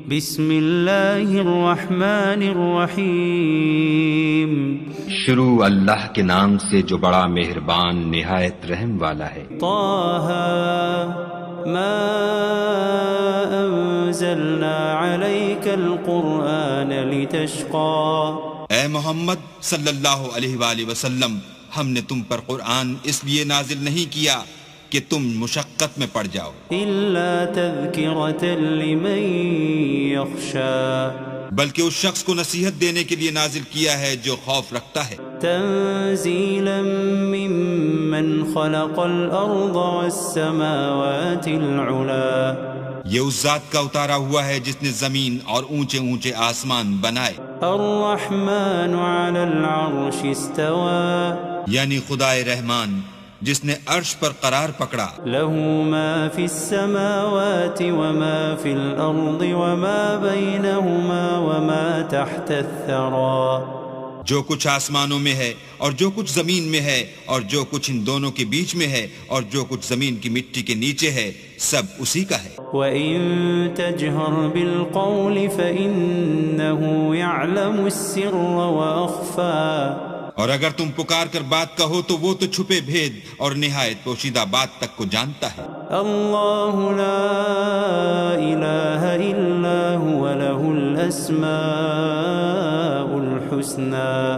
بسم اللہ الرحمن الرحیم شروع اللہ کے نام سے جو بڑا مہربان نہایت رحم والا ہے۔ طه ما انزلنا عليك القرآن لتشقى۔ اے محمد صلی اللہ علیہ وآلہ وسلم، ہم نے تم پر قرآن اس لیے نازل نہیں کیا کہ تم مشقت میں پڑ جاؤ، إلا تذكرة لمن يخشى، بلکہ اس شخص کو نصیحت دینے کے لیے نازل کیا ہے جو خوف رکھتا ہے۔ تنزيلا ممن خلق الأرض والسماوات العلا۔ یہ اس ذات کا اتارا ہوا ہے جس نے زمین اور اونچے اونچے آسمان بنائے۔ الرحمن على العرش استوى، یعنی خدائے رحمان جس نے عرش پر قرار پکڑا۔ له ما في السماوات وما في الأرض وما بينهما وما تحت الثرى۔ جو کچھ آسمانوں میں ہے اور جو کچھ زمین میں ہے اور جو کچھ ان دونوں کے بیچ میں ہے اور جو کچھ زمین کی مٹی کے نیچے ہے، سب اسی کا ہے۔ وَإِن تَجْهَرْ بِالْقَوْلِ فَإِنَّهُ يَعْلَمُ السِّرَّ وَأَخْفَى۔ اور اگر تم پکار کر بات کہو تو وہ تو چھپے بھید اور نہایت پوشیدہ بات تک کو جانتا ہے۔ اللہ لا الہ الا هو له الاسماء الحسنى۔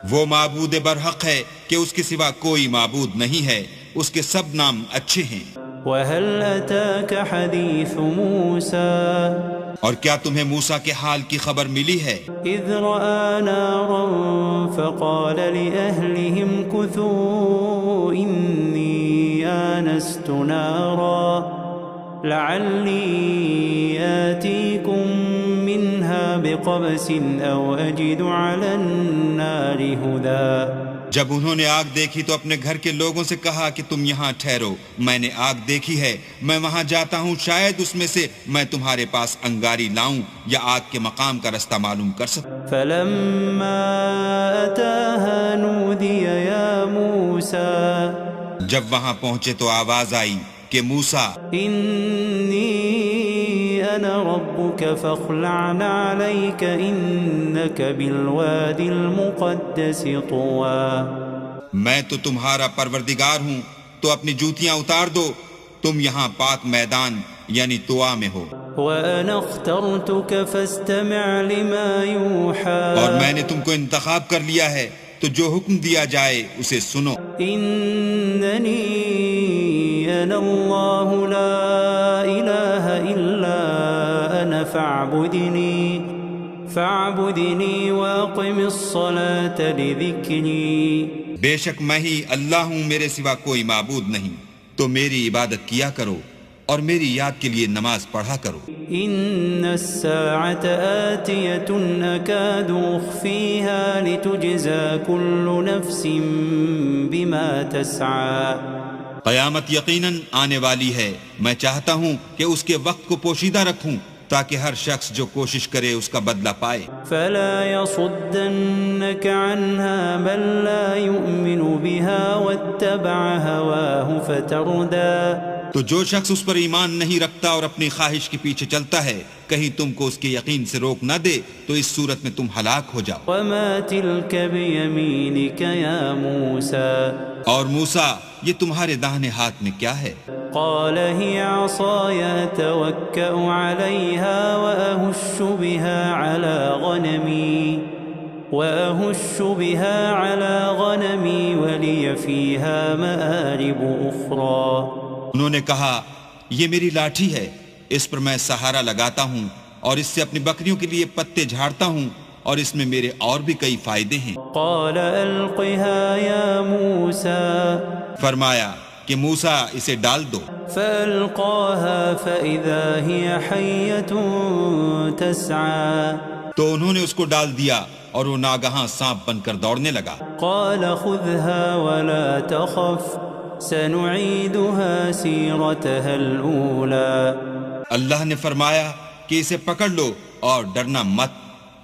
وہ معبود برحق ہے کہ اس کے سوا کوئی معبود نہیں ہے، اس کے سب نام اچھے ہیں۔ وَهَلْ أَتَاكَ حَدِيثُ مُوسَى؟ اور کیا تمہیں موسیٰ کے حال کی خبر ملی ہے؟ إِذْ رَأَى نَارًا فَقَالَ لِأَهْلِهِمْ كُثُوا إِنِّي آنَسْتُ نَارًا لَعَلِّي آتِيكُم مِّنْهَا بِقَبَسٍ أَوْ أَجِدُ عَلَى النَّارِ هُدًى۔ جب انہوں نے آگ دیکھی تو اپنے گھر کے لوگوں سے کہا کہ تم یہاں ٹھہرو، میں نے آگ دیکھی ہے، میں وہاں جاتا ہوں، شاید اس میں سے میں تمہارے پاس انگاری لاؤں یا آگ کے مقام کا رستہ معلوم کر سکوں۔ فَلَمَّا أَتَاهَا نُودِيَ يَا مُوسَى۔ جب وہاں پہنچے تو آواز آئی کہ موسیٰ، إِنِّي أَنَا رَبُّكَ فَاخْلَعْ عَلَيْكَ إِنَّكَ بِالْوَادِ الْمُقَدَّسِ طُوًى۔ میں تو تمہارا پروردگار ہوں، تو اپنی جوتیاں اتار دو، تم یہاں پاک میدان یعنی طوا میں ہو۔ وَأَنَا اخْتَرْتُكَ فَاسْتَمِعْ لِمَا يُوحَىٰ۔ اور میں نے تم کو انتخاب کر لیا ہے تو جو حکم دیا جائے اسے سنو۔ إِنَّنِي أَنَا اللَّهُ لَا إِلَٰهَ إِلَّا أَنَا فَاعْبُدْنِي وَأَقِمِ الصَّلَاةَ لِذِكْرِي۔ بے شک میں ہی اللہ ہوں، میرے سوا کوئی معبود نہیں، تو میری عبادت کیا کرو اور میری یاد کے لیے نماز پڑھا کرو۔ إِنَّ السَّاعَةَ آتِيَةٌ أَكَادُ أُخْفِيهَا لِتُجْزَى كُلُّ نَفْسٍ بِمَا تَسْعَىٰ۔ قیامت یقیناً آنے والی ہے، میں چاہتا ہوں کہ اس کے وقت کو پوشیدہ رکھوں تاکہ ہر شخص جو کوشش کرے اس کا بدلہ پائے۔ فَلَا يَصُدَّنَّكَ عَنْهَا مَن لَّا يُؤْمِنُ بِهَا وَاتَّبَعَ هَوَاهُ فَتَرْدَىٰ۔ تو جو شخص اس پر ایمان نہیں رکھتا اور اپنی خواہش کے پیچھے چلتا ہے، کہیں تم کو اس کے یقین سے روک نہ دے تو اس صورت میں تم ہلاک ہو جاؤ۔ وَمَا تِلْكَ بِيَمِينِكَ يَا مُوسَىٰ؟ اور موسیٰ، یہ تمہارے داہنے ہاتھ میں کیا ہے؟ قال هي عصاي أتوكأ عليها وأهش بها على غنمي ولي فيها مآرب أخرى۔ انہوں نے کہا، یہ میری لاٹھی ہے، اس پر میں سہارا لگاتا ہوں اور اس سے اپنی بکریوں کے لیے پتے جھاڑتا ہوں اور اس میں میرے اور بھی کئی فائدے ہیں۔ قال ألقها يا موسى۔ فرمایا کہ موسیٰ اسے ڈال دو۔ فألقاها فإذا هي حية تسعى۔ تو انہوں نے اس کو ڈال دیا اور وہ ناگہاں سانپ بن کر دوڑنے لگا۔ قال خذها ولا تخف سنعيدها سيرتها الأولى۔ اللہ نے فرمایا کہ اسے پکڑ لو اور ڈرنا مت،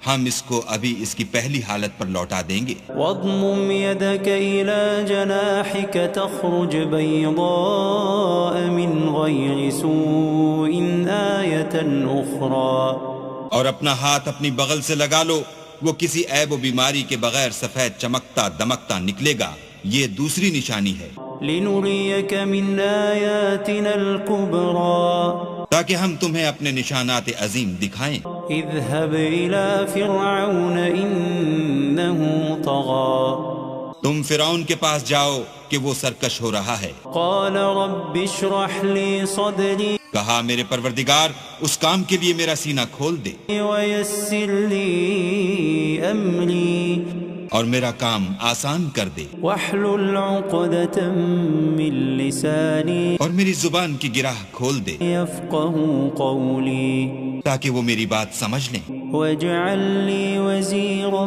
ہم اس کو ابھی اس کی پہلی حالت پر لوٹا دیں گے۔ واضمم يدك إلى جناحك تخرج بيضاء من غير سوء آية أخرى۔ اور اپنا ہاتھ اپنی بغل سے لگا لو، وہ کسی عیب و بیماری کے بغیر سفید چمکتا دمکتا نکلے گا، یہ دوسری نشانی ہے، لنريك من آياتنا الكبرى تاکہ ہم تمہیں اپنے نشانات عظیم دکھائیں۔ اذهب إلى فرعون إنه طغى تم فرعون کے پاس جاؤ کہ وہ سرکش ہو رہا ہے۔ قال رب اشرح لي صدري کہا میرے پروردگار اس کام کے لیے میرا سینہ کھول دے ويسر لي أمري اور میرا کام آسان کر دے، واحلل عقدة من لساني اور میری زبان کی گرہ کھول دے يفقهوا قولي تاکہ وہ میری بات سمجھ لیں، واجعل لي وزيرا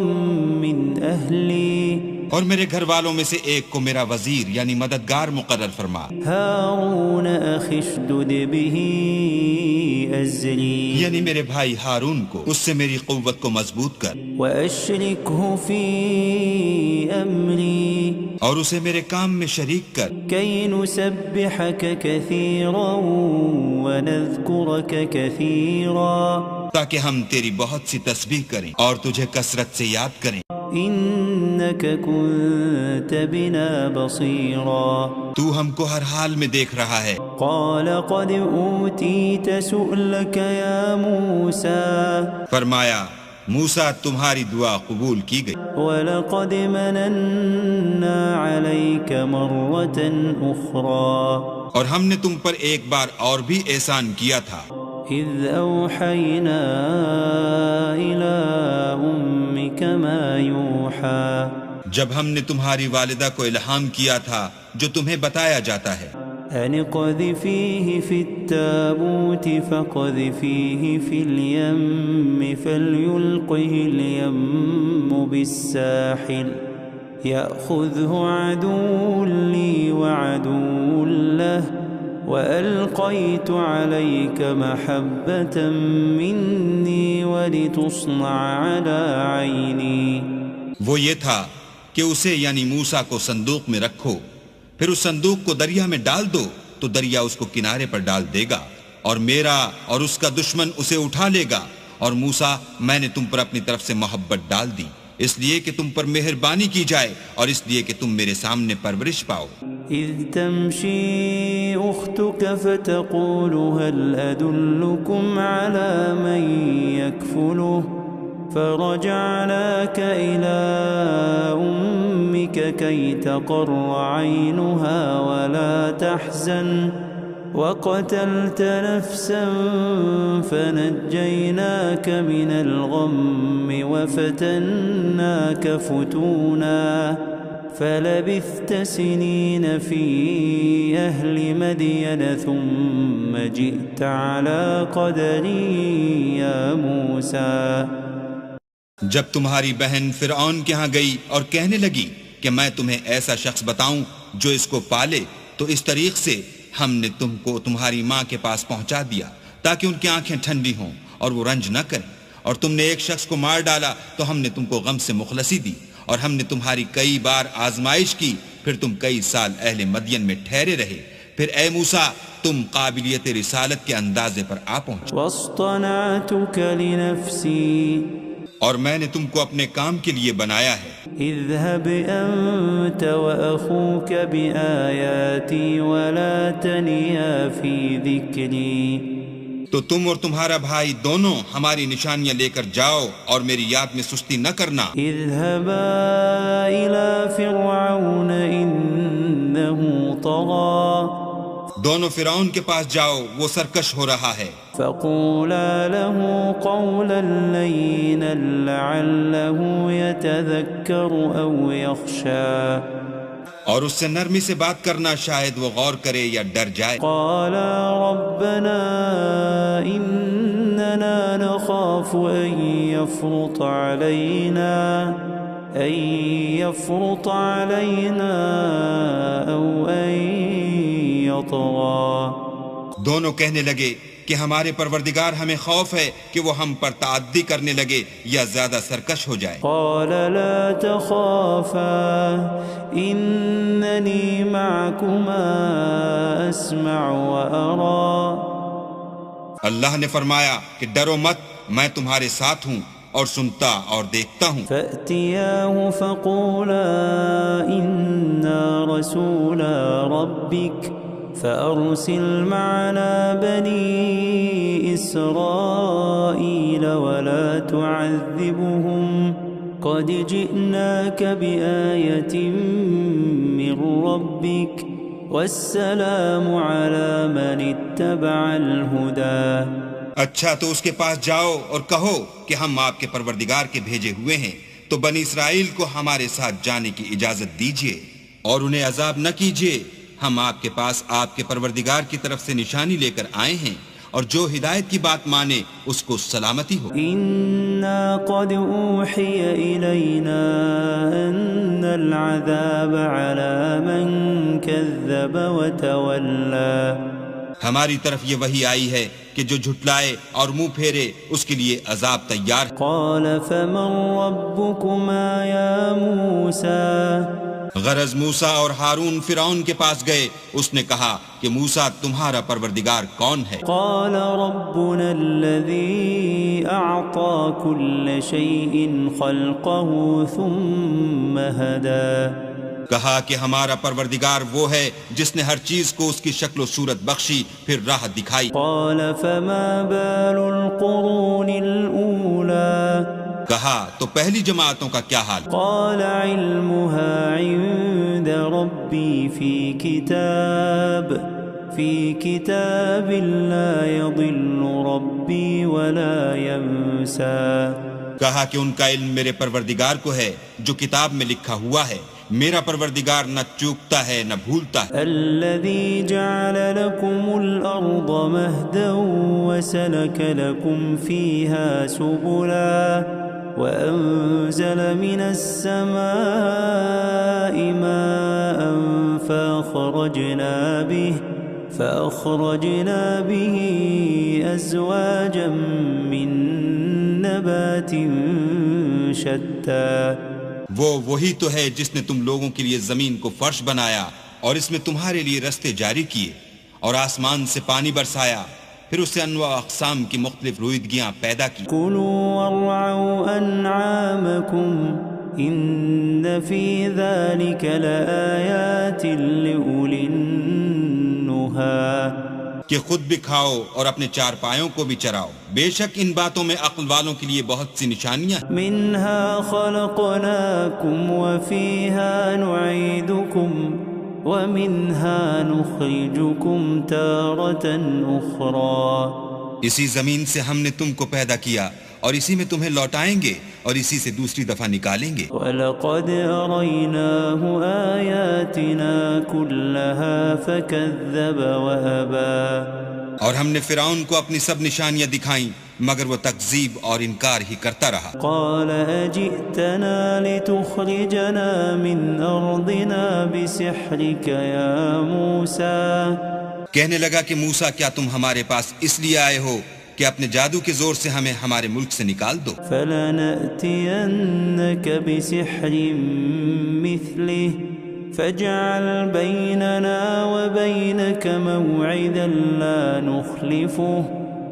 من أهلي اور میرے گھر والوں میں سے ایک کو میرا وزیر یعنی مددگار مقرر فرما، هارون أخي اشدد به أزري یعنی میرے بھائی ہارون کو اس سے میری قوت کو مضبوط کر، وأشركه في أمري اور اسے میرے کام میں شریک کر، كي نسبحك كثيرا ونذكرك كثيرا تاکہ ہم تیری بہت سی تسبیح کریں اور تجھے کثرت سے یاد کریں، إنك كنت بنا بصيرا تو ہم کو ہر حال میں دیکھ رہا ہے۔ قال قد أوتيت سؤلك يا موسى فرمایا موسیٰ تمہاری دعا قبول کی گئی، ولقد مننا عليك مرة أخرى اور ہم نے تم پر ایک بار اور بھی احسان کیا تھا، إذ أوحينا إلى أمك ما يوحى جب ہم نے تمہاری والدہ کو الہام کیا تھا جو تمہیں بتایا جاتا ہے، أن اقذفيه في التابوت فاقذفيه في اليم فليلقه اليم بالساحل يأخذه عدو لي وعدو له وألقيت عليك محبة مني ولتصنع على عيني۔ وہ یہ تھا کہ اسے یعنی موسیٰ کو صندوق میں رکھو، پھر اس صندوق کو دریا میں ڈال دو تو دریا اس کو کنارے پر ڈال دے گا، اور میرا اور اس کا دشمن اسے اٹھا لے گا، اور موسیٰ میں نے تم پر اپنی طرف سے محبت ڈال دی، اس لیے کہ تم پر مہربانی کی جائے اور اس لیے کہ تم میرے سامنے پرورش پاؤ۔ إذ تمشي أختك فتقول هل أدلكم على من يكفله فرجعناك إلى أمك كي تقر عينها ولا تحزن وقتلت نفسا فنجيناك من الغم وفتناك فتونا فلبثت سنين في أهل مدين ثم جئت على قدر يا موسى۔ جب تمہاری بہن فرعون کے ہاں گئی اور کہنے لگی کہ میں تمہیں ایسا شخص بتاؤں جو اس کو پالے، تو اس طریق سے ہم نے تم کو تمہاری ماں کے پاس پہنچا دیا تاکہ ان کی آنکھیں ٹھنڈی ہوں اور وہ رنج نہ کریں، اور تم نے ایک شخص کو مار ڈالا تو ہم نے تم کو غم سے مخلصی دی، اور ہم نے تمہاری کئی بار آزمائش کی، پھر تم کئی سال اہل مدین میں ٹھہرے رہے، پھر اے موسیٰ تم قابلیت رسالت کے اندازے پر آ پہنچے، واصطنعتك لنفسي اور میں نے تم کو اپنے کام کے لیے بنایا ہے۔ اذهب أنت وأخوك بآياتي ولا تنيا في ذكري، تو تم اور تمہارا بھائی دونوں ہماری نشانیاں لے کر جاؤ اور میری یاد میں سستی نہ کرنا۔ اذهبا إلى فرعون إنه طغى، دونوں فرعون کے پاس جاؤ، وہ سرکش ہو رہا ہے، فقولا له قولا لينا لعله يتذكر أو يخشى، اور اس سے نرمی سے بات کرنا، شاید وہ غور کرے یا ڈر جائے۔ قالا ربنا إننا نخاف أن يفرط علينا أو أن يطغى۔ دونوں کہنے لگے کہ ہمارے پروردگار ہمیں خوف ہے کہ وہ ہم پر تعدی کرنے لگے یا زیادہ سرکش ہو جائے۔ قال لا تخافا إنني معكما أسمع وأرى، اللہ نے فرمایا کہ ڈرو مت، میں تمہارے ساتھ ہوں اور سنتا اور دیکھتا ہوں۔ فأتياه فقولا إنا رسولا ربك فأرسل معنا بني إسرائيل ولا تعذبهم قد جئناك بآية من ربك والسلام على من اتبع الهدى۔ اچھا تو اس کے پاس جاؤ اور کہو کہ ہم آپ کے پروردگار کے بھیجے ہوئے ہیں، تو بنی اسرائیل کو ہمارے ساتھ جانے کی اجازت دیجیے اور انہیں عذاب نہ کیجیے۔ ہم آپ کے پاس آپ کے پروردگار کی طرف سے نشانی لے کر آئے ہیں، اور جو ہدایت کی بات مانے اس کو سلامتی ہو۔ إنا قد أوحي إلينا أن العذاب على من كذب وتولى۔ ہماری طرف یہ وحی آئی ہے کہ جو جھٹلائے اور منہ پھیرے اس کے لیے عذاب تیار ہے۔ قال فمن ربكما يا موسى؟ غرض موسیٰ اور ہارون فرعون کے پاس گئے، اس نے کہا کہ موسیٰ تمہارا پروردگار کون ہے؟ قال ربنا الذي أعطى كل شيء خلقه ثم هدى۔ کہا کہ ہمارا پروردگار وہ ہے جس نے ہر چیز کو اس کی شکل و صورت بخشی پھر راہ دکھائی۔ قال فما بال القرون الأولى؟ کہا تو پہلی جماعتوں کا کیا حال؟ قال علمها عند ربي في كتاب لا يضل ربي ولا ينسى۔ کہا کہ ان کا علم میرے پروردگار کو ہے جو کتاب میں لکھا ہوا ہے، میرا پروردگار نہ چوکتا ہے نہ بھولتا ہے۔ الذي جعل لكم الأرض مهدا وسلك لكم فيها سبلا وأنزل من السماء ماء فأخرجنا به أزواجا من نبات شتى۔ وہی تو ہے جس نے تم لوگوں کے لیے زمین کو فرش بنایا اور اس میں تمہارے لیے رستے جاری کیے، اور آسمان سے پانی برسایا، پھر اس سے انواع اقسام کی مختلف رویدگیاں پیدا کی۔ كلوا وارعوا أنعامكم إن في ذلك لآيات لأولي النهى۔ کہ خود بھی کھاؤ اور اپنے چار پایوں کو بھی چراؤ، بے شک ان باتوں میں عقل والوں کے لیے بہت سی نشانیاں ہیں۔ منها خلقناكم وفيها نعيدكم ومنها نخرجكم تارة أخرى۔ اسی زمین سے ہم نے تم کو پیدا کیا اور اسی میں تمہیں لوٹائیں گے اور اسی سے دوسری دفعہ نکالیں گے۔ وَلَقَدْ أَرَيْنَاهُ آيَاتِنَا كُلَّهَا فَكَذَّبَ وَأَبَى۔ اور ہم نے فرعون کو اپنی سب نشانیاں دکھائیں مگر وہ تکذیب اور انکار ہی کرتا رہا۔ قَالَ أَجِئْتَنَا لِتُخْرِجَنَا مِنْ أَرْضِنَا بِسِحْرِكَ يَا مُوسَى۔ کہنے لگا کہ موسیٰ کیا تم ہمارے پاس اس لیے آئے ہو کہ اپنے جادو کے زور سے ہمیں ہمارے ملک سے نکال دو؟ فَلَنَأْتِيَنَّكَ بِسِحْرٍ مِثْلِهِ فَاجْعَلْ بَيْنَنَا وَبَيْنَكَ مَوْعِدًا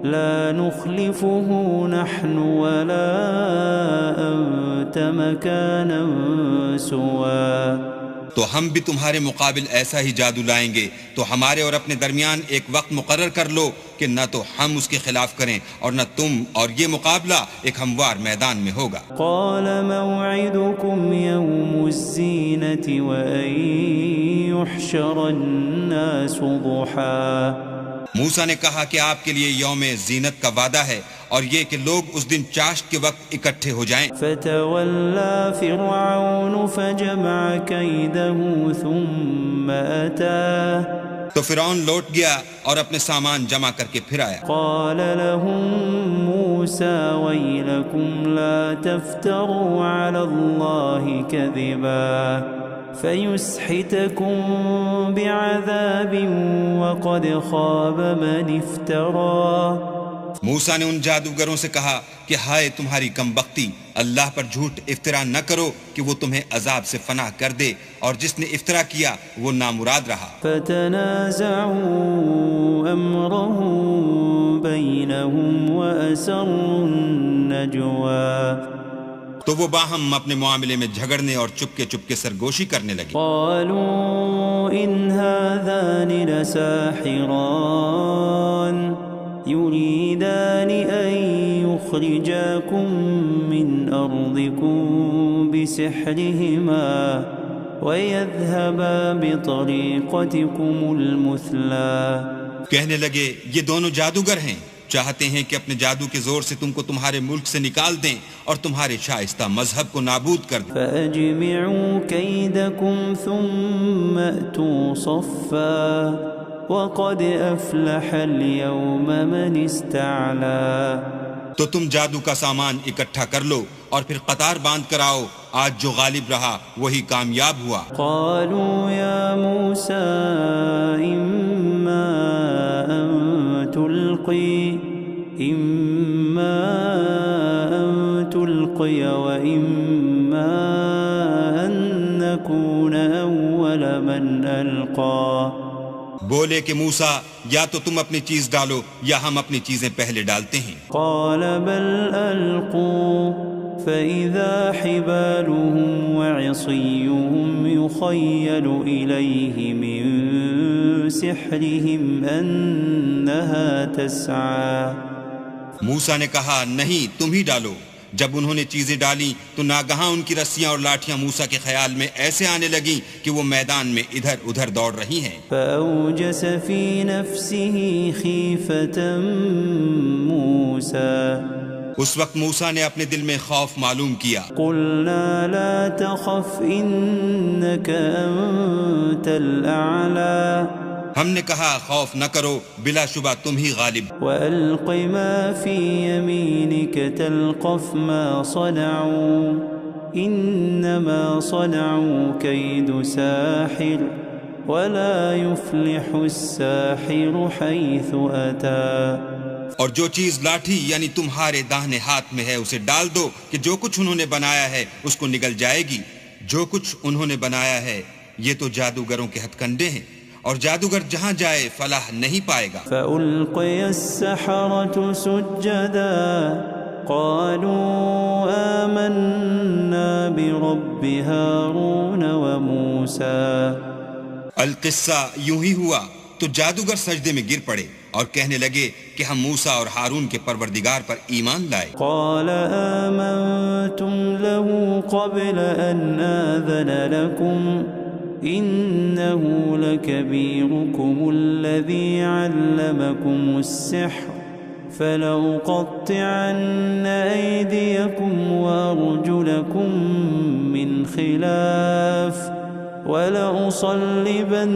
لا نخلفه نحن ولا أنت مكانا سوا۔ تو ہم بھی تمہارے مقابل ایسا ہی جادو لائیں گے، تو ہمارے اور اپنے درمیان ایک وقت مقرر کر لو کہ نہ تو ہم اس کے خلاف کریں اور نہ تم، اور یہ مقابلہ ایک ہموار میدان میں ہوگا۔ قال موعدكم يوم الزينة وأن يحشر الناس ضحى۔ موسیٰ نے کہا کہ آپ کے لیے یوم زینت کا وعدہ ہے اور یہ کہ لوگ اس دن چاشت کے وقت اکٹھے ہو جائیں۔ فتولى فرعون فجمع كيده ثم أتى۔ تو فرعون لوٹ گیا اور اپنے سامان جمع کر کے پھر آیا۔ قال لهم موسى ويلكم لا تفتروا على الله كذبا فيسحتكم بعذاب وقد خاب من افترى۔ موسیٰ نے ان جادوگروں سے کہا کہ ہائے تمہاری کم بختی، اللہ پر جھوٹ افطرا نہ کرو کہ وہ تمہیں عذاب سے فنا کر دے، اور جس نے افطرا کیا وہ نامراد رہا۔ فتنازعوا أمرهم بينهم وأسروا النجوى تو وہ باہم اپنے معاملے میں جھگڑنے اور چپکے چپکے سرگوشی کرنے لگے. قالوا إن هذان لساحران يريدان أن يخرجاكم من أرضكم بسحرهما وَيَذْهَبَا بِطَرِيقَتِكُمُ الْمُثْلَى. کہنے لگے یہ دونوں جادوگر ہیں، چاہتے ہیں کہ اپنے جادو کے زور سے تم کو تمہارے ملک سے نکال دیں اور تمہارے شائستہ مذہب کو نابود کر دیں. فَأَجْمِعُوا كَيْدَكُمْ ثُمَّ أْتُوا صَفًّا وَقَدْ أَفْلَحَ الْيَوْمَ مَنِ اسْتَعْلَى. تو تم جادو کا سامان اکٹھا کر لو اور پھر قطار باندھ کر آؤ، آج جو غالب رہا وہی کامیاب ہوا. قالوا یا موسیٰ اما ان تلقی و اما ان نکون اول من القا. بولے کہ موسیٰ یا تو تم اپنی چیز ڈالو یا ہم اپنی چیزیں پہلے ڈالتے ہیں. قال بل القوا فإذا حبالهم وعصيهم يخيل إليه من سحرهم أنها تسعى. موسیٰ نے کہا نہیں تم ہی ڈالو. جب انہوں نے چیزیں ڈالی تو ناگہاں ان کی رسیاں اور لاٹھیاں موسیٰ کے خیال میں ایسے آنے لگیں کہ وہ میدان میں ادھر ادھر دوڑ رہی ہیں. فأوجس في نفسه خيفة موسى. اس وقت موسیٰ نے اپنے دل میں خوف معلوم کیا. قلنا لا تخف إنك أنت الأعلى. ہم نے کہا خوف نہ کرو، بلا شبہ تم ہی غالب. وألق ما في يمينك تلقف ما صنعوا إنما صنعوا كيد ساحر ولا يفلح الساحر حيث أتى. اور جو چیز لاٹھی یعنی تمہارے داہنے ہاتھ میں ہے اسے ڈال دو کہ جو کچھ انہوں نے بنایا ہے اس کو نگل جائے گی. جو کچھ انہوں نے بنایا ہے یہ تو جادوگروں کے ہتھ کنڈے ہیں، اور جادوگر جہاں جائے فلاح نہیں پائے گا. فألقي السحرة سجدا قالوا آمنا برب هارون وموسى. القصہ یوں ہی ہوا تو جادوگر سجدے میں گر پڑے اور کہنے لگے کہ ہم موسیٰ اور ہارون کے پروردگار پر ایمان لائے. قال آمنتم له قبل أن آذن لكم إنه لكبيركم الذي علمكم السحر فلأقطعن أيديكم وأرجلكم من خلاف وَلَأُصَلِّبَنَّكُمْ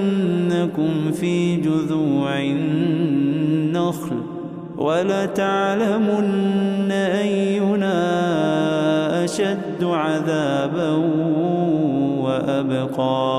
فِي جُذُوعِ النَّخْلِ وَلَتَعْلَمُنَّ أَيُّنَا أَشَدُّ عَذَابًا وَأَبْقَى.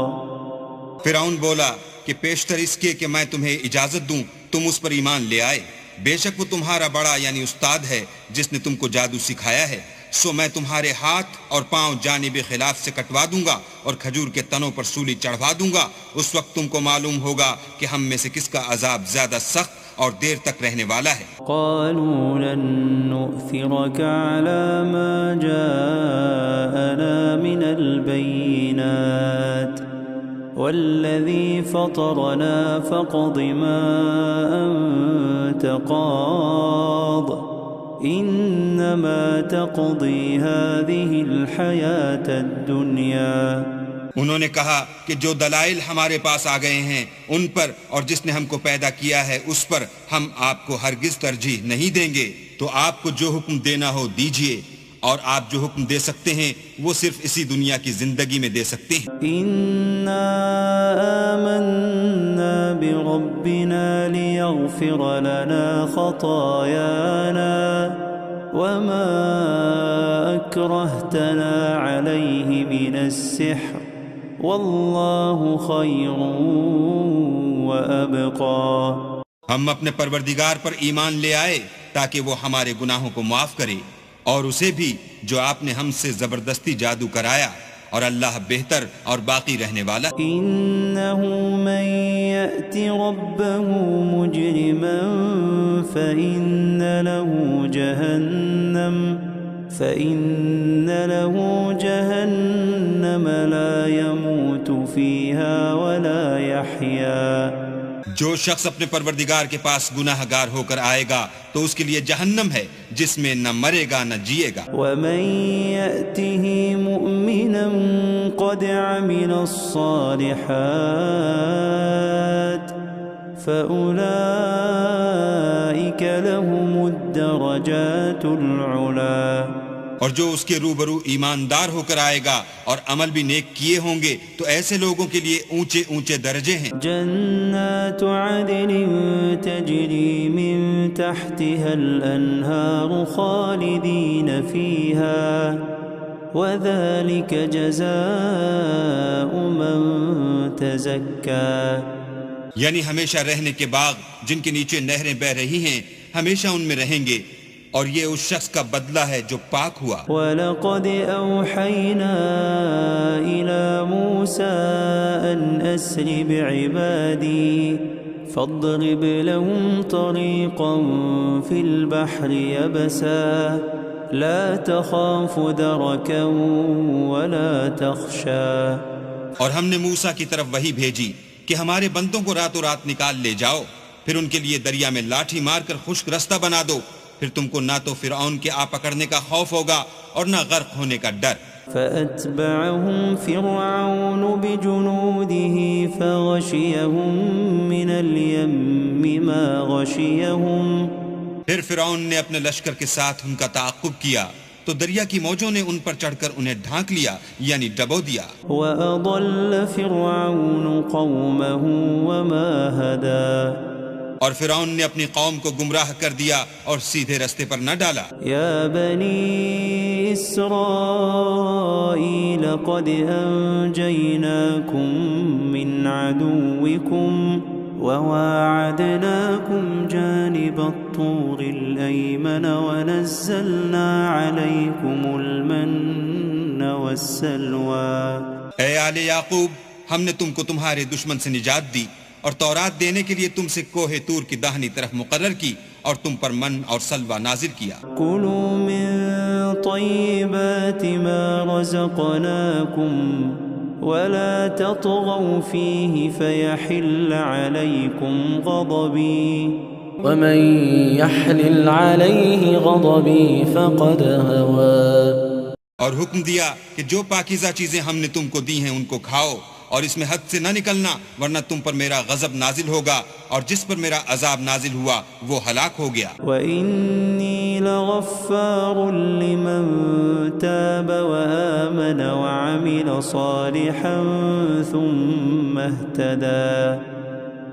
فرعون بولا کہ پیشتر اس کے کہ میں تمہیں اجازت دوں تم اس پر ایمان لے آئے. بے شک وہ تمہارا بڑا یعنی استاد ہے جس نے تم کو جادو سکھایا ہے. سو میں تمہارے ہاتھ اور پاؤں جانب خلاف سے کٹوا دوں گا اور کھجور کے تنوں پر سولی چڑھوا دوں گا. اس وقت تم کو معلوم ہوگا کہ ہم میں سے کس کا عذاب زیادہ سخت اور دیر تک رہنے والا ہے. قالوا لن نؤثرك على ما جاءنا من البينات والذي فطرنا فاقض ما أنت قاض انما تقضی هذه الحیات الدنیا. انہوں نے کہا کہ جو دلائل ہمارے پاس آ گئے ہیں ان پر اور جس نے ہم کو پیدا کیا ہے اس پر ہم آپ کو ہرگز ترجیح نہیں دیں گے. تو آپ کو جو حکم دینا ہو دیجئے، اور آپ جو حکم دے سکتے ہیں وہ صرف اسی دنیا کی زندگی میں دے سکتے ہیں. انا آمنا بربنا لیغفر لنا خطايانا وما اکرہتنا علیہ من السحر واللہ خیر وابقى. ہم اپنے پروردگار پر ایمان لے آئے تاکہ وہ ہمارے گناہوں کو معاف کرے، اور اسے بھی جو آپ نے ہم سے زبردستی جادو کرایا اور اللہ بہتر اور باقی رہنے والا. إنه من يأت ربه مجرما فإن له جهنم لا يموت فيها ولا يحيا. جو شخص اپنے پروردگار کے پاس گناہ گار ہو کر آئے گا تو اس کے لیے جہنم ہے جس میں نہ مرے گا نہ جیے گا. ومن يأته مؤمنا قد عمل الصالحات فأولئك لهم الدرجات العلا. اور جو اس کے روبرو ایماندار ہو کر آئے گا اور عمل بھی نیک کیے ہوں گے تو ایسے لوگوں کے لیے اونچے اونچے درجے ہیں. جنات عدن تجری من تحتها الانہار خالدین فیہا وذلك جزاء من تزکا. یعنی ہمیشہ رہنے کے باغ جن کے نیچے نہریں بہ رہی ہیں ہمیشہ ان میں رہیں گے اور یہ اس شخص کا بدلہ ہے جو پاک ہوا. وَلَقَدْ أَوْحَيْنَا إِلَى مُوسَىٰ أَنْ أَسْرِ بِعِبَادِي فَاضْرِبْ لَهُمْ طَرِيقًا فِي الْبَحْرِ يَبَسًا لَا تَخَافُ دَرَكًا وَلَا تَخْشَىٰ. اور ہم نے موسیٰ کی طرف وحی بھیجی کہ ہمارے بندوں کو راتوں رات نکال لے جاؤ، پھر ان کے لیے دریا میں لاٹھی مار کر خشک رستہ بنا دو، پھر تم کو نہ تو فرعون کے آ پکڑنے کا خوف ہوگا اور نہ غرق ہونے کا ڈر. فَأَتْبَعَهُمْ فِرْعَوْنُ بِجُنُودِهِ فَغَشِيَهُمْ مِنَ الْيَمِّ مَا غَشِيَهُمْ. پھر فرعون نے اپنے لشکر کے ساتھ ان کا تعاقب کیا تو دریا کی موجوں نے ان پر چڑھ کر انہیں ڈھانک لیا یعنی ڈبو دیا. وَأَضَلَّ فِرْعَوْنُ قَوْمَهُ وَمَا هَدَىٰ. اور فرعون نے اپنی قوم کو گمراہ کر دیا اور سیدھے رستے پر نہ ڈالا. یا بنی اسرائیل قد انجیناکم من عدوکم وواعدناکم جانب الطور الایمن ونزلنا علیکم المن والسلوى. اے آل یعقوب، ہم نے تم کو تمہارے دشمن سے نجات دی اور تورات دینے کے لیے تم سے کوہ طور کی داہنی طرف مقرر کی اور تم پر من اور سلوہ نازل کیا. کلوا من طیبات ما رزقناکم ولا تطغوا فیہ فیحل علیکم غضبی ومن يحلل عليه غضبي فقد هوى. اور حکم دیا کہ جو پاکیزہ چیزیں ہم نے تم کو دی ہیں ان کو کھاؤ اور اس میں حد سے نہ نکلنا ورنہ تم پر میرا غضب نازل ہوگا اور جس پر میرا عذاب نازل ہوا وہ ہلاک ہو گیا. وَإِنِّي لَغَفَّارٌ لِّمَن تَابَ وَآمَنَ وَعَمِلَ صَالِحًا ثُمَّ اهْتَدَىٰ.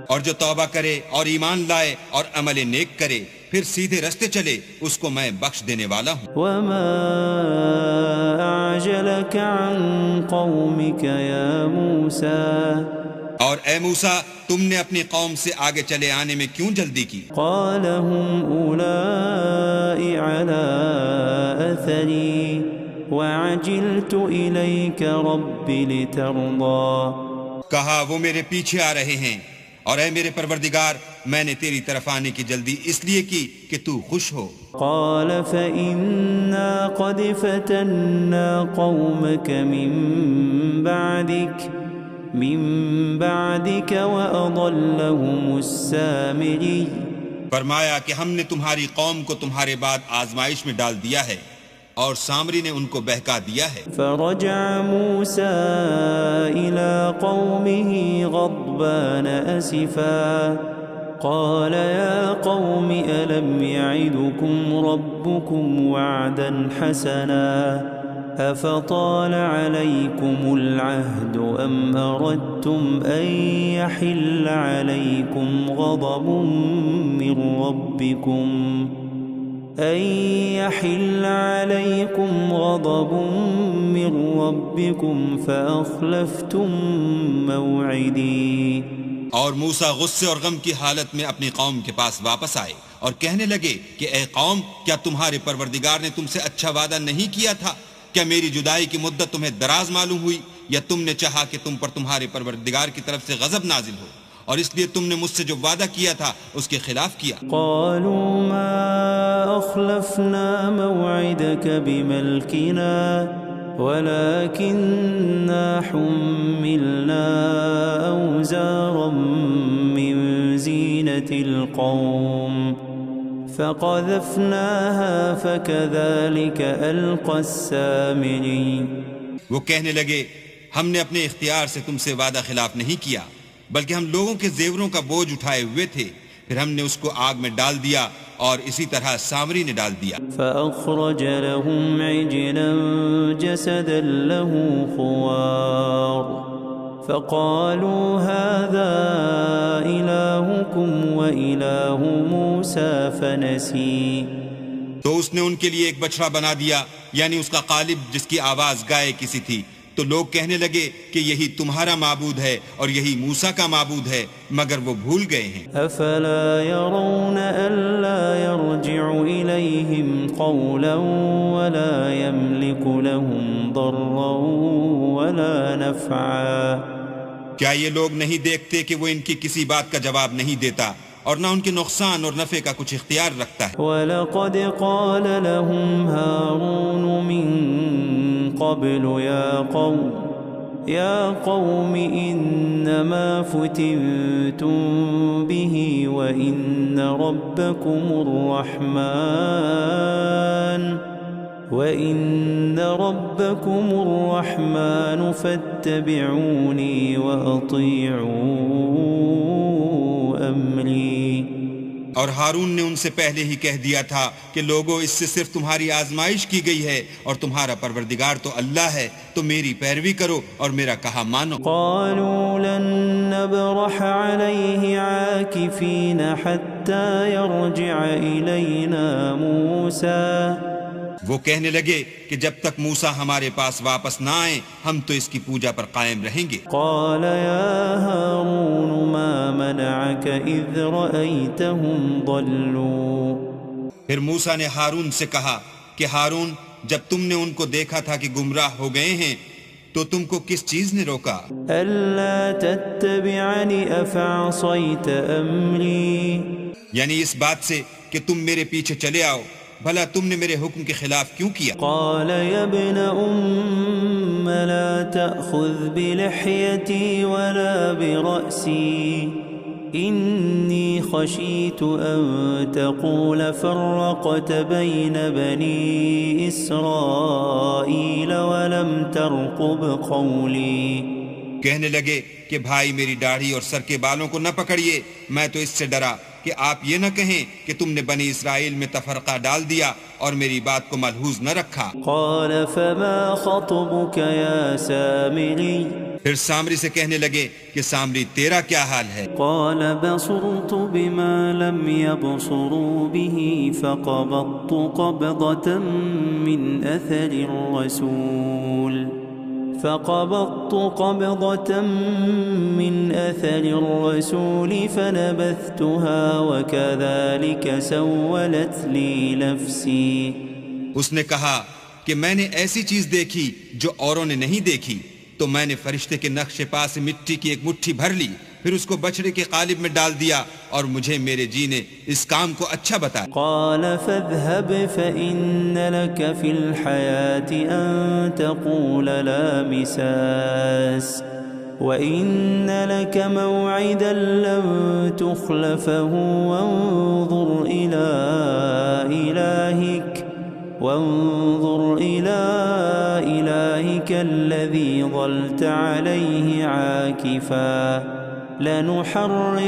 اور جو توبہ کرے اور ایمان لائے اور عمل نیک کرے پھر سیدھے رستے چلے اس کو میں بخش دینے والا ہوں. وَمَا أَعْجَلَكَ عَن قَوْمِكَ يَا مُوسَىٰ. اور اے موسیٰ تم نے اپنی قوم سے آگے چلے آنے میں کیوں جلدی کی؟ قَالَ هُمْ أُولَاءِ عَلَىٰ أَثَرِي وَعَجِلْتُ إِلَيْكَ رَبِّ لِتَرْضَىٰ. کہا وہ میرے پیچھے آ رہے ہیں اور اے میرے پروردگار میں نے تیری طرف آنے کی جلدی اس لیے کی کہ تو خوش ہو. قال فإنا قد فتنا قومك من بعدك وأضلهم السامري. فرمایا کہ ہم نے تمہاری قوم کو تمہارے بعد آزمائش میں ڈال دیا ہے اور سامری نے ان کو بہکا دیا ہے. فرجع موسى إلى قومه غضبان أسفا قال يا قوم ألم يعدكم ربكم وعدا حسنا أفطال عليكم العهد أم أردتم أن يحل عليكم غضب من ربكم فأخلفتم موعدي. اور موسیٰ غصے اور غم کی حالت میں اپنی قوم کے پاس واپس آئے اور کہنے لگے کہ اے قوم، کیا تمہارے پروردگار نے تم سے اچھا وعدہ نہیں کیا تھا کیا میری جدائی کی مدت تمہیں دراز معلوم ہوئی، یا تم نے چاہا کہ تم پر تمہارے پروردگار کی طرف سے غضب نازل ہو اور اس لیے تم نے مجھ سے جو وعدہ کیا تھا اس کے خلاف کیا؟ قالوا ما أخلفنا موعدك بملكنا ولكننا حملنا أوزارا من زينة القوم فقذفناها فكذلك ألقى السامري. وہ کہنے لگے ہم نے اپنے اختیار سے تم سے وعدہ خلاف نہیں کیا، بلکہ ہم لوگوں کے زیوروں کا بوجھ اٹھائے ہوئے تھے، پھر ہم نے اس کو آگ میں ڈال دیا اور اسی طرح سامری نے ڈال دیا. فأخرج لهم عجلا جسدا له خوار فقالوا هذا إلهكم وإله موسى فنسي. تو اس نے ان کے لیے ایک بچڑا بنا دیا، یعنی اس کا قالب جس کی آواز گائے کسی تھی. تو لوگ کہنے لگے کہ یہی تمہارا معبود ہے اور یہی موسیٰ کا معبود ہے، مگر وہ بھول گئے ہیں. افلا يرون الا يرجع اليهم قولا ولا يملك لهم ضرا ولا نفعا. کیا یہ لوگ نہیں دیکھتے کہ وہ ان کی کسی بات کا جواب نہیں دیتا اور نہ ان کے نقصان اور نفع کا کچھ اختیار رکھتا ہے؟ وَلَقَدْ قَالَ لَهُمْ هَارُونُ مِن قَبْلُ يَا قَوْمِ إِنَّمَا فُتِنْتُمْ بِهِ وَإِنَّ رَبَّكُمُ الرَّحْمَنُ فَاتَّبِعُونِي وَأَطِيعُوا أَمْرِي. اور ہارون نے ان سے پہلے ہی کہہ دیا تھا کہ لوگوں اس سے صرف تمہاری آزمائش کی گئی ہے اور تمہارا پروردگار تو اللہ ہے، تو میری پیروی کرو اور میرا کہا مانو. قالوا لن نبرح عليه عاكفين حتى يرجع إلينا موسى. وہ کہنے لگے کہ جب تک موسیٰ ہمارے پاس واپس نہ آئیں ہم تو اس کی پوجا پر قائم رہیں گے. قال يا هارون ما منعك إذ رأيتهم ضلوا. پھر موسیٰ نے ہارون سے کہا کہ ہارون، جب تم نے ان کو دیکھا تھا کہ گمراہ ہو گئے ہیں تو تم کو کس چیز نے روکا؟ ألا تتبعني أفعصيت أمري. یعنی اس بات سے کہ تم میرے پیچھے چلے آؤ، بھلا تم نے میرے حکم کے خلاف کیوں کیا؟ قال يا ابن أم لا تأخذ بلحيتي ولا برأسي إني خشيت أن تقول فرقت بين بني إسرائيل ولم ترقب قولي. کہنے لگے کہ بھائی میری داڑھی اور سر کے بالوں کو نہ پکڑیے، میں تو اس سے ڈرا کہ آپ یہ نہ کہیں کہ تم نے بنی اسرائیل میں تفرقہ ڈال دیا اور میری بات کو ملحوظ نہ رکھا. قال فما خطبك يا سامري. پھر سامری سے کہنے لگے کہ سامری تیرا کیا حال ہے؟ قال بصرت بما لم يبصروا به فقبضت قبضة من أثر الرسول فنبذتها وكذلك سولت لي نفسي. اس نے کہا کہ میں نے ایسی چیز دیکھی جو اوروں نے نہیں دیکھی، تو میں نے فرشتے کے نقش پا سے مٹی کی ایک مٹھی بھر لی، پھر اس کو بچڑے کے قالب میں ڈال دیا اور مجھے میرے جی نے اس کام کو اچھا بتایا. قال فاذهب فإن لك في الحياة أن تقول لا مساس وإن لك موعدا لن تخلفه وانظر إلى إلهك الذي ظلت عليه عاكفا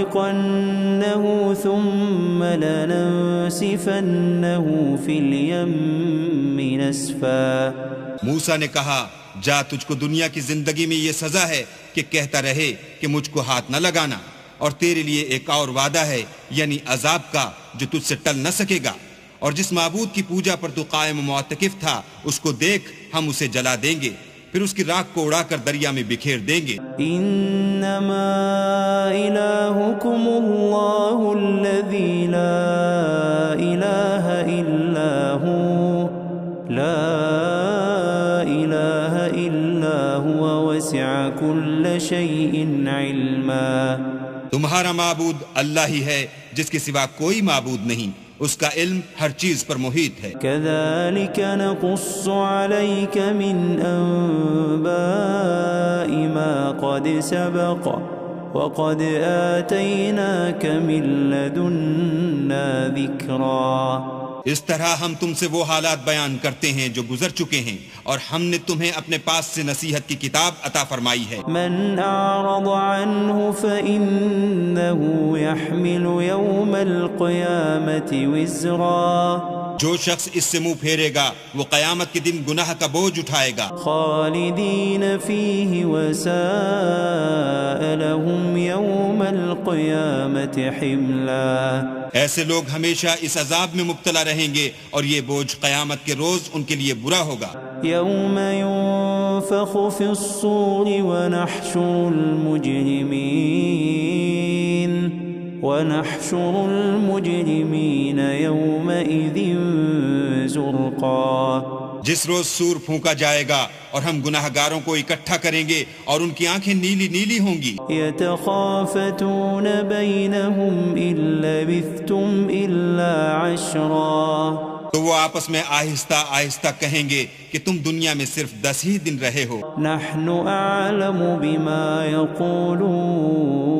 لنحرقنه ثم لننسفنه في اليم نسفا. موسیٰ نے کہا جا، تجھ کو دنیا کی زندگی میں یہ سزا ہے کہ کہتا رہے کہ مجھ کو ہاتھ نہ لگانا، اور تیرے لیے ایک اور وعدہ ہے، یعنی عذاب کا جو تجھ سے ٹل نہ سکے گا. اور جس معبود کی پوجا پر تو قائم و معتکف تھا اس کو دیکھ، ہم اسے جلا دیں گے، پھر اس کی راکھ کو اڑا کر دریا میں بکھیر دیں گے. انما الہکم اللہ الذی لا الہ الا ہو لا وسع كل شيء علما. تمہارا معبود اللہ ہی ہے جس کے سوا کوئی معبود نہیں، اس کا علم ہر چیز پر محیط ہے. كذلك نقص عليك من أنباء ما قد سبق وقد آتيناك من لدنا ذكرا. اس طرح ہم تم سے وہ حالات بیان کرتے ہیں جو گزر چکے ہیں، اور ہم نے تمہیں اپنے پاس سے نصیحت کی کتاب عطا فرمائی ہے. من أعرض عنه فإنه يحمل يوم القيامة وزرا. جو شخص اس سے منہ پھیرے گا وہ قیامت کے دن گناہ کا بوجھ اٹھائے گا. خالدين فيه وساء لهم يوم القيامة حملا. ایسے لوگ ہمیشہ اس عذاب میں مبتلا رہیں گے اور یہ بوجھ قیامت کے روز ان کے لیے برا ہوگا. يوم ينفخ في الصور ونحشر المجرمين يومئذ زرقا. جس روز سور پھونکا جائے گا اور ہم گناہ گاروں کو اکٹھا کریں گے اور ان کی آنکھیں نیلی نیلی ہوں گی. يتخافتون بينهم إن لبثتم إلا عشرا. تو وہ آپس میں آہستہ آہستہ کہیں گے کہ تم دنیا میں صرف 10 ہی دن رہے ہو. نحن أعلم بما يقولون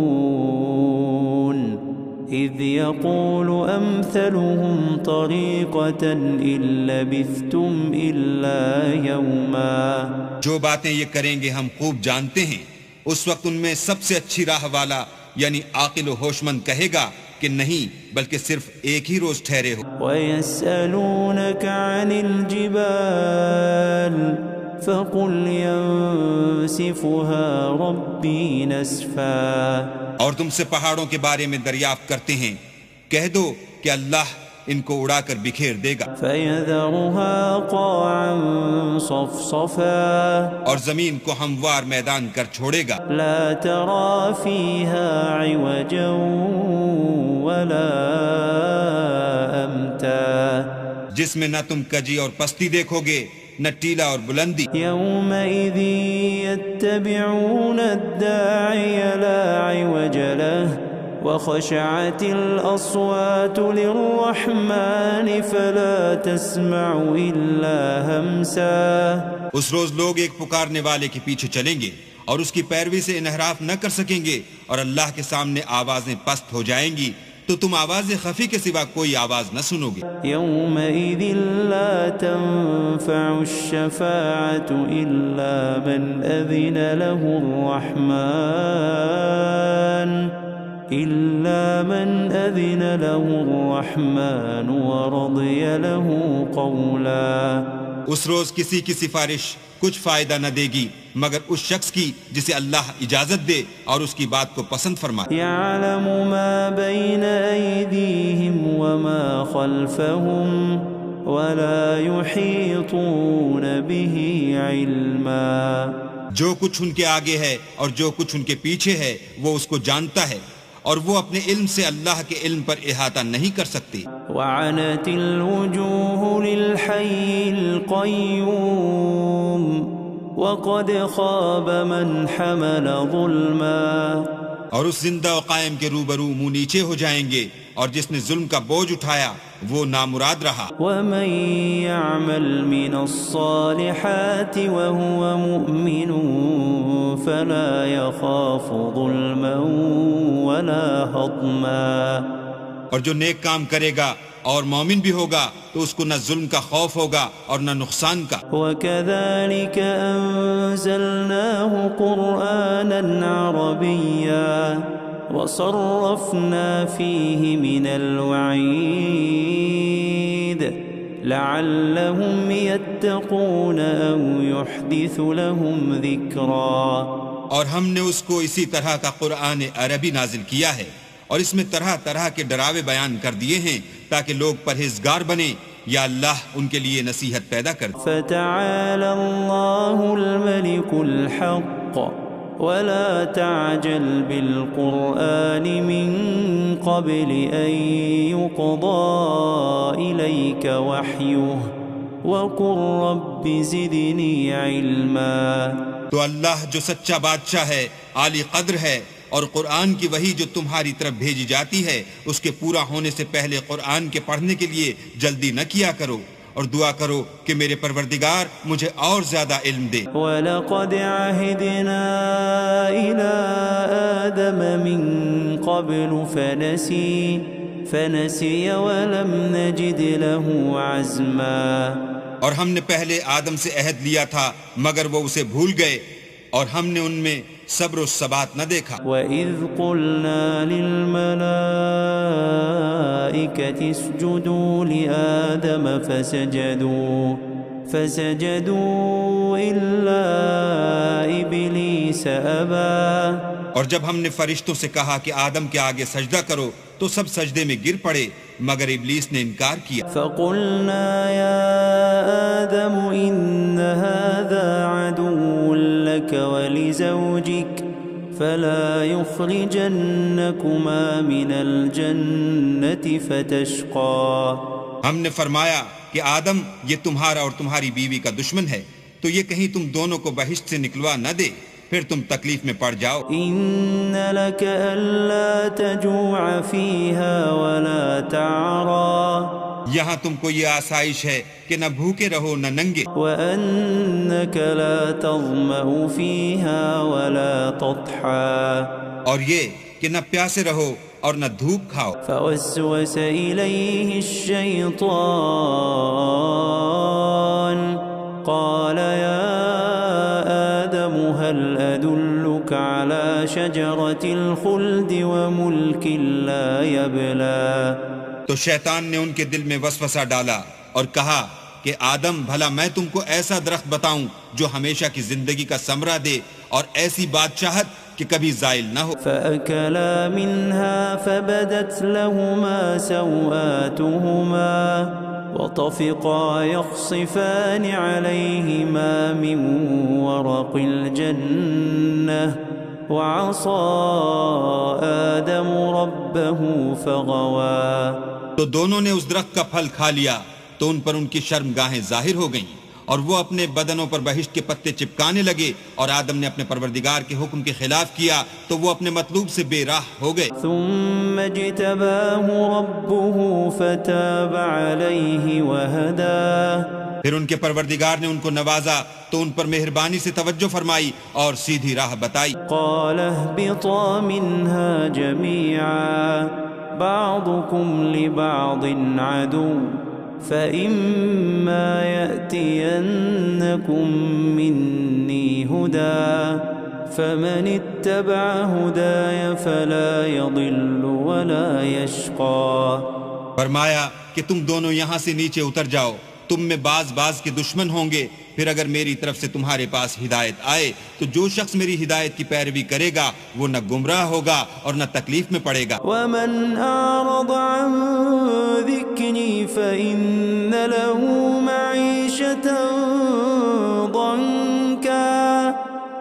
إذ يقول أمثلهم طريقة إن لبثتم إلا يوما. جو باتیں یہ کریں گے ہم خوب جانتے ہیں. اس وقت ان میں سب سے اچھی راہ والا یعنی عاقل و ہوش مند کہے گا کہ نہیں بلکہ صرف ایک ہی روز ٹھہرے ہو. وَيَسْأَلُونَكَ عَنِ الْجِبَالِ فَقُلْ يَنسِفُهَا رَبِّي نَسْفًا. اور تم سے پہاڑوں کے بارے میں دریافت کرتے ہیں، کہہ دو کہ اللہ ان کو اڑا کر بکھیر دے گا. فَيَذَرُهَا قَاعًا صَفْصَفًا. اور زمین کو ہموار میدان کر چھوڑے گا. لَا تَرَى فِيهَا عِوَجًا وَلَا أَمْتًا. جس میں نہ تم کجی اور پستی دیکھو گے نہ ٹیلا اور بلندی. يَوْمَئِذٍ يَتَّبِعُونَ الدَّاعِيَ لَا عِوَجَ لَهُ وَخَشَعَتِ الْأَصْوَاتُ لِلرَّحْمَنِ فَلَا تَسْمَعُ إِلَّا هَمْسًا. اس روز لوگ ایک پکارنے والے کے پیچھے چلیں گے اور اس کی پیروی سے انحراف نہ کر سکیں گے، اور اللہ کے سامنے آوازیں پست ہو جائیں گی تو تم آواز خفی کے سوا کوئی آواز نہ سنو گے. يَوْمَئِذٍ لَا تَنفَعُ الشَّفَاعَةُ إِلَّا مَنْ أَذِنَ له الرَّحْمَنُ وَرَضِيَ لَهُ قَوْلًا. اس روز کسی کی سفارش کچھ فائدہ نہ دے گی مگر اس شخص کی جسے اللہ اجازت دے اور اس کی بات کو پسند فرمائے. يَعْلَمُ مَا بَيْنَ أَيْدِيهِمْ وَمَا خَلْفَهُمْ وَلَا يُحِيطُونَ بِهِ عِلْمًا. جو کچھ ان کے آگے ہے اور جو کچھ ان کے پیچھے ہے وہ اس کو جانتا ہے، اور وہ اپنے علم سے اللہ کے علم پر احاطہ نہیں کر سکتی. وعنت الوجوه للحي القيوم وقد خاب من حمل ظلما. اور اس زندہ و قائم کے روبرو منہ نیچے ہو جائیں گے، اور جس نے ظلم کا بوجھ اٹھایا وہ نامراد رہا. ومن يعمل من الصالحات وهو مؤمن فلا يخاف ظلما ولا هضما. اور جو نیک کام کرے گا اور مومن بھی ہوگا تو اس کو نہ ظلم کا خوف ہوگا اور نہ نقصان کا. وَكَذَلِكَ أَنزَلْنَاهُ قُرْآنًا عَرَبِيًّا وَصَرَّفْنَا فِيهِ مِنَ الْوَعِيدِ لَعَلَّهُمْ يَتَّقُونَ أَوْ يُحْدِثُ لَهُمْ ذِكْرًا. اور ہم نے اس کو اسی طرح کا قرآن عربی نازل کیا ہے، اور اس میں طرح طرح کے ڈراوے بیان کر دیے ہیں تاکہ لوگ پرہیزگار بنیں یا اللہ ان کے لیے نصیحت پیدا کر دے. فَتَعَالَى اللَّهُ الْمَلِكُ الْحَقُّ وَلَا تَعْجَلْ بِالْقُرْآنِ مِنْ قَبْلِ أَنْ يُقْضَى إِلَيْكَ وَحْيُهُ وقل رب زدني علما. تو اللہ جو سچا بادشاہ ہے، عالی قدر ہے، اور قرآن کی وحی جو تمہاری طرف بھیجی جاتی ہے اس کے پورا ہونے سے پہلے قرآن کے پڑھنے کے لیے جلدی نہ کیا کرو، اور دعا کرو کہ میرے پروردگار مجھے اور زیادہ علم دے. وَلَقَدْ عَهِدْنَا إِلَىٰ آدَمَ مِن قَبْلُ فَنَسِيَ وَلَمْ نَجِدْ لَهُ عَزْمًا. اور ہم نے پہلے آدم سے عہد لیا تھا مگر وہ اسے بھول گئے، اور ہم نے ان میں صبر و ثبات نہ دیکھا. وَإِذْ قُلْنَا لِلْمَلَائِكَةِ اسْجُدُوا لِآدَمَ فَسَجَدُوا إِلَّا إِبْلِيسَ أَبَى. اور جب ہم نے فرشتوں سے کہا کہ آدم کے آگے سجدہ کرو تو سب سجدے میں گر پڑے مگر ابلیس نے انکار کیا. فَقُلْنَا يَا آدَمُ إِنَّ هَذَا عَدُوٌّ لَكَ وَلِزَوْجِكَ فَلَا يُخْرِجَنَّكُمَا مِنَ الْجَنَّةِ فَتَشْقَى. ہم نے فرمایا کہ آدم یہ تمہارا اور تمہاری بیوی کا دشمن ہے، تو یہ کہیں تم دونوں کو بہشت سے نکلوا نہ دے، پھر تم تکلیف میں پڑ جاؤ. إِنَّ لَكَ أَلَّا تَجُوعَ فِيهَا وَلَا تَعْرَى. یہاں تم کو یہ آسائش ہے کہ نہ بھوکے رہو نہ ننگے. وَأَنَّكَ لَا تَظْمَأُ فِيهَا وَلَا تَضْحَى. اور یہ کہ نہ پیاسے رہو اور نہ دھوپ کھاؤ. فَوَسْوَسَ إِلَيْهِ الشَّيْطَانُ قَالَ يَا آدَمُ هَلْ أَدُلُّكَ عَلَى شَجَرَةِ الْخُلْدِ وَمُلْكٍ لَا يَبْلَى. تو شیطان نے ان کے دل میں وسوسہ ڈالا اور کہا کہ آدم بھلا میں تم کو ایسا درخت بتاؤں جو ہمیشہ کی زندگی کا ثمرہ دے اور ایسی بادشاہت کہ کبھی زائل نہ ہو. فَأَكَلَا مِنْهَا فَبَدَتْ لَهُمَا سَوْآتُهُمَا وَطَفِقَا يَخْصِفَانِ عَلَيْهِمَا مِنْ وَرَقِ الْجَنَّةِ وَعَصَى آدَمُ رَبَّهُ فَغَوَى. تو دونوں نے اس درخت کا پھل کھا لیا تو ان پر ان کی شرمگاہیں ظاہر ہو گئیں اور وہ اپنے بدنوں پر بہشت کے پتے چپکانے لگے، اور آدم نے اپنے پروردگار کے حکم کے خلاف کیا تو وہ اپنے مطلوب سے بے راہ ہو گئے. ثم اجتباه ربه فتاب عليه وهداه. پھر ان کے پروردگار نے ان کو نوازا تو ان پر مہربانی سے توجہ فرمائی اور سیدھی راہ بتائی. قال اهبطا منها جميعا بعضكم لبعض عدو فإما يأتينكم مني هدى فمن اتبع هداي فلا يضل ولا يشقى. فرمایا کہ تم دونوں یہاں سے نیچے اتر جاؤ، تم میں بعض کے دشمن ہوں گے، پھر اگر میری طرف سے تمہارے پاس ہدایت آئے تو جو شخص میری ہدایت کی پیروی کرے گا وہ نہ گمراہ ہوگا اور نہ تکلیف میں پڑے گا. ومن أعرض عن ذكري فإن له معيشة ضنكا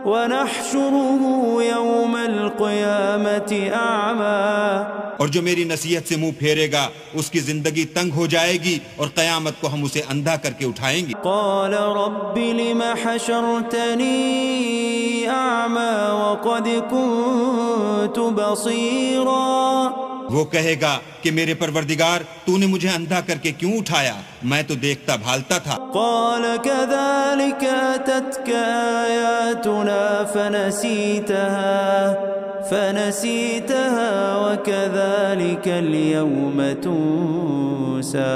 ونحشره يوم القيامة أعمى. اور جو میری نصیحت سے منہ پھیرے گا اس کی زندگی تنگ ہو جائے گی اور قیامت کو ہم اسے اندھا کر کے اٹھائیں گے. قال رب لم حشرتني أعمى وقد كنت بصيرا. وہ کہے گا کہ میرے پروردگار تو نے مجھے اندھا کر کے کیوں اٹھایا، میں تو دیکھتا بھالتا تھا. قال كذلك أتتك آياتنا فنسيتها وكذلك اليوم تنسى.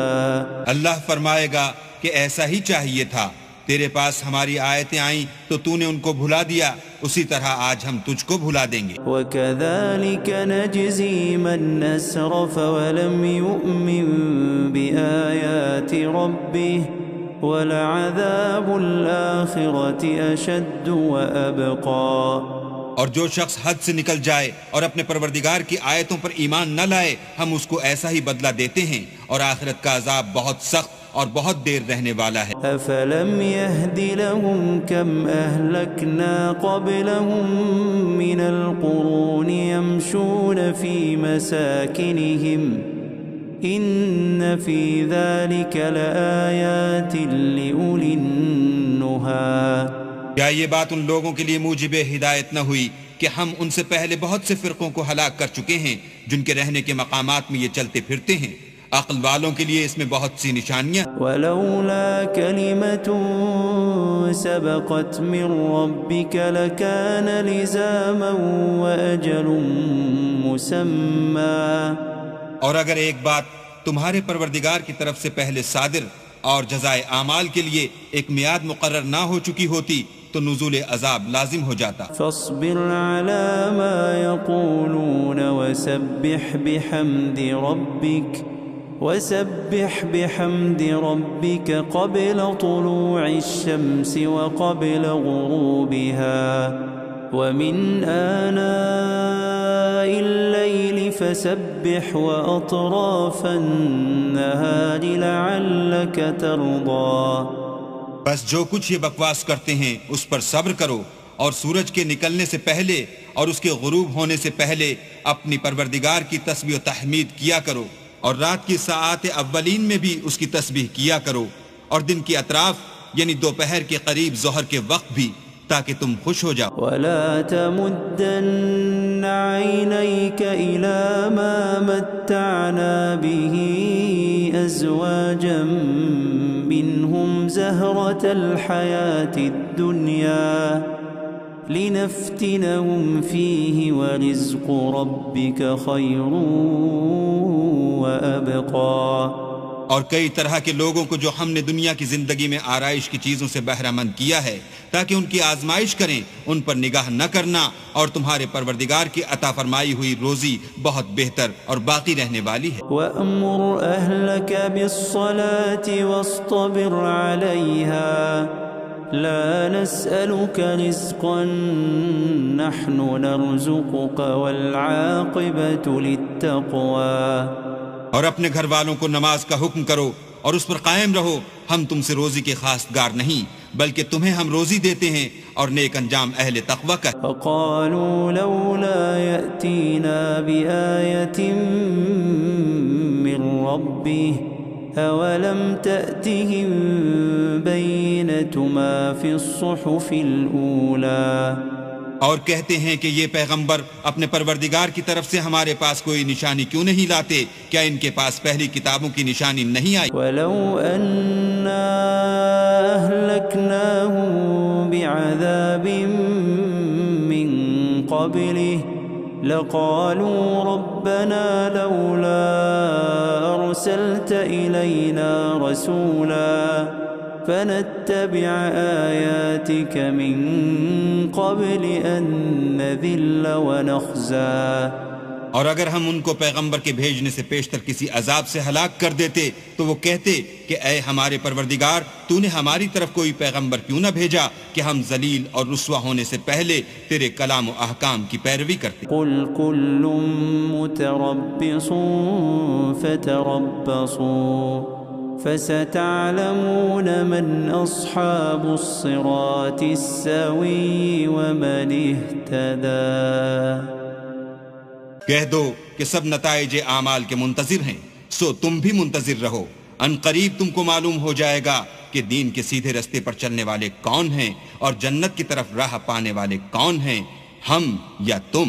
اللہ فرمائے گا کہ ایسا ہی چاہیے تھا، تیرے پاس ہماری آیتیں آئیں تو تو نے ان کو بھلا دیا، اسی طرح آج ہم تجھ کو بھلا دیں گے. وكذلك نجزي من أسرف ولم يؤمن بآيات ربه ولعذاب الآخرة أشد وأبقى. اور جو شخص حد سے نکل جائے اور اپنے پروردگار کی آیتوں پر ایمان نہ لائے ہم اس کو ایسا ہی بدلہ دیتے ہیں، اور آخرت کا عذاب بہت سخت اور بہت دیر رہنے والا ہے. أفلم يهد لهم كم أهلكنا قبلهم من القرون يمشون في مساكنهم إن في ذلك لآيات لأولي النهى. کیا یہ بات ان لوگوں کے لیے موجب ہدایت نہ ہوئی کہ ہم ان سے پہلے بہت سے فرقوں کو ہلاک کر چکے ہیں جن کے رہنے کے مقامات میں یہ چلتے پھرتے ہیں؟ عقل والوں کے لیے اس میں بہت سی نشانیاں. ولولا كلمة سبقت من ربك لكان لزاما وأجل مسمى. اور اگر ایک بات تمہارے پروردگار کی طرف سے پہلے صادر اور جزائے اعمال کے لیے ایک میعاد مقرر نہ ہو چکی ہوتی تو نزول عذاب لازم ہو جاتا. فاصبر على ما يقولون وسبح بحمد ربك قبل طلوع الشمس وقبل غروبها ومن آناء الليل فسبح وأطراف النهار لعلك ترضى. بس جو کچھ یہ بکواس کرتے ہیں اس پر صبر کرو اور سورج کے نکلنے سے پہلے اور اس کے غروب ہونے سے پہلے اپنی پروردگار کی تسبیح و تحمید کیا کرو اور رات کی ساعات اولین میں بھی اس کی تسبیح کیا کرو اور دن کی اطراف یعنی دوپہر کے قریب ظہر کے وقت بھی تاکہ تم خوش ہو جاؤ. ولا تمدن عينيك إلى ما متعنا به أزواجا منهم زهرة الحياة الدنيا لنفتنهم فيه ورزق ربك خير وأبقى. اور کئی طرح کے لوگوں کو جو ہم نے دنیا کی زندگی میں آرائش کی چیزوں سے بہرہ مند کیا ہے تاکہ ان کی آزمائش کریں، ان پر نگاہ نہ کرنا، اور تمہارے پروردگار کی عطا فرمائی ہوئی روزی بہت بہتر اور باقی رہنے والی ہے. وَأْمُرْ أَهْلَكَ بِالصَّلَاةِ وَاصْطَبِرْ عَلَيْهَا لَا نَسْأَلُكَ رِزْقًا نَحْنُ نَرْزُقُكَ وَالْعَاقِبَةُ لِلتَّقْوَى. اور اپنے گھر والوں کو نماز کا حکم کرو اور اس پر قائم رہو، ہم تم سے روزی کے خواستگار نہیں بلکہ تمہیں ہم روزی دیتے ہیں اور نیک انجام اہل تقوی کا. فقالوا لولا يأتينا بآية من ربه أولم تأتهم بينة ما في الصحف الأولى. اور کہتے ہیں کہ یہ پیغمبر اپنے پروردگار کی طرف سے ہمارے پاس کوئی نشانی کیوں نہیں لاتے؟ کیا ان کے پاس پہلی کتابوں کی نشانی نہیں آئی؟ وَلَوْ أَنَّا أَهْلَكْنَاهُمْ بِعَذَابٍ مِّن قَبْلِهِ لَقَالُوا رَبَّنَا لَوْلَا أَرْسَلْتَ إِلَيْنَا رَسُولًا فنتبع آياتك من قبل أن نذل ونخزى. اور اگر ہم ان کو پیغمبر کے بھیجنے سے پیشتر کسی عذاب سے ہلاک کر دیتے تو وہ کہتے کہ اے ہمارے پروردگار تو نے ہماری طرف کوئی پیغمبر کیوں نہ بھیجا کہ ہم ذلیل اور رسوا ہونے سے پہلے تیرے کلام و احکام کی پیروی کرتے. قل كل متربص فتربصوا فستعلمون من أصحاب الصراط السوي ومن اهتدى. کہہ دو کہ سب نتائج اعمال کے منتظر ہیں، سو تم بھی منتظر رہو، ان قریب تم کو معلوم ہو جائے گا کہ دین کے سیدھے رستے پر چلنے والے کون ہیں اور جنت کی طرف راہ پانے والے کون ہیں، ہم یا تم.